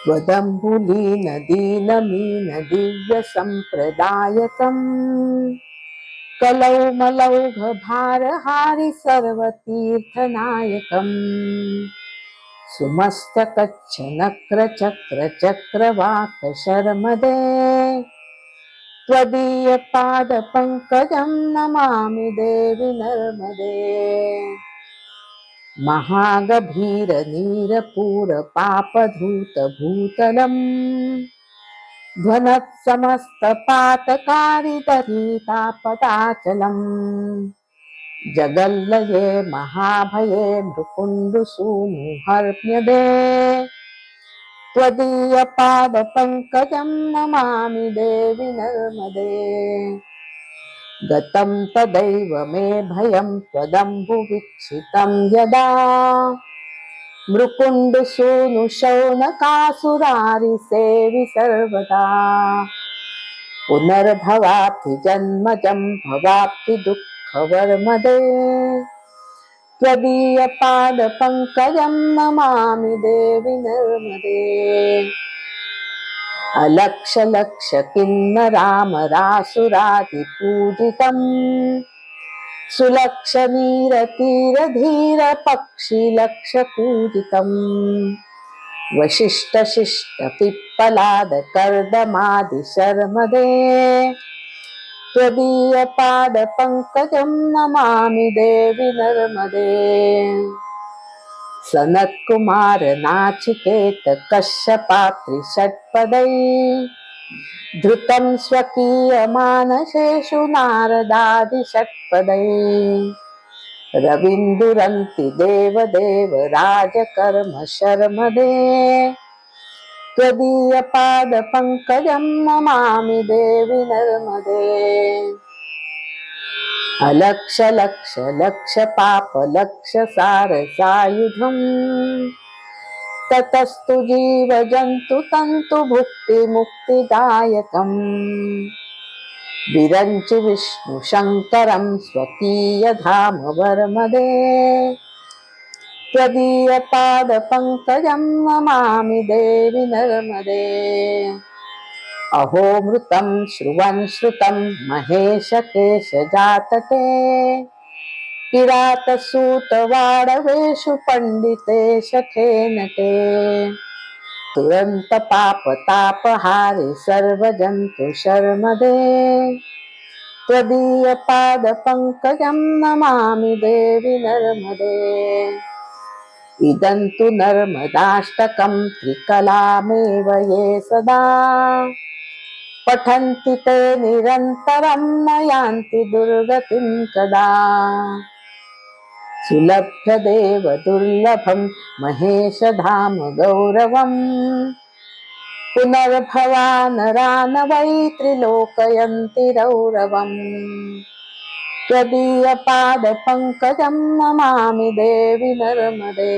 त्वदम्बुलीनदीनमीनदिव्यसम्प्रदायकम् कलौमलौघभारहारि सर्वतीर्थनायकम् सुमस्तकच्छनक्रचक्रचक्रवाकशर्मदे त्वदीयपादपङ्कजं नमामि देवि नर्मदे। महागभीरनीरपूरपापधूतभूतलम् ध्वनत्समस्तपातकारिदधीतापदाचलम् जगल्लये महाभये भृकुण्डुसूनुहर्म्यदे त्वदीयपादपङ्कजं नमामि देवि नर्मदे। गतं तदैव मे भयं त्वदम्बुवीक्षितं यदा मृकुण्डसूनुशौनकासुरारिसेवि सर्वदा पुनर्भवाप्ति जन्मजं भवाप्ति दुःखवर्मदे त्वदीयपादपङ्कजं नमामि देवि नर्मदे। अलक्ष्यलक्ष्यकिन्नरामरासुरादिपूजितम् सुलक्षणीरतीरधीरपक्षिलक्षपूजितम् वसिष्ठशिष्टपिप्पलादकर्दमादिशर्मदे त्वदीयपादपङ्कजं नमामि देवि नर्मदे। सनत्कुमार नाचिकेत कश्यपात्रिषट्पदै धृतं स्वकीयमानसेषु नारदादिषट्पदै रवीन्दुरन्ति देवदेव राजकर्म शर्मदे त्वदीयपादपङ्कजं नमामि देवि नर्मदे। अलक्ष्यलक्ष्यलक्ष्यपापलक्ष्यसारसायुधम् ततस्तु जीवजन्तुतन्तुभुक्तिमुक्तिदायकम् विरञ्चि विष्णुशङ्करं स्वकीयधाम वर्मदे त्वदीयपादपङ्कजं नमामि देवि नर्मदे। अहोमृतं श्रुवन् श्रुतं महेशकेशजातके किरातसूतवाडवेषु पण्डिते शठेनटे तुरन्तपापतापहारि सर्वजन्तुशर्मदे त्वदीयपादपङ्कजं नमामि देवि नर्मदे। इदं तु नर्मदाष्टकं त्रिकलामेव ये सदा पठन्ति ते निरन्तरं न यान्ति दुर्गतिं कदा। सुलभ्यदेव दुर्लभं महेशधाम गौरवम् पुनर्भवा नरा न वै त्रिलोकयन्ति रौरवम् त्वदीयपादपङ्कजं नमामि देवि नर्मदे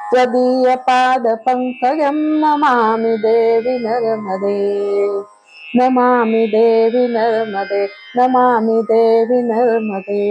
त्वदीयपादपङ्कजं नमामि देवि नर्मदे नमामि देवि नर्मदे नमामि देवि नर्मदे।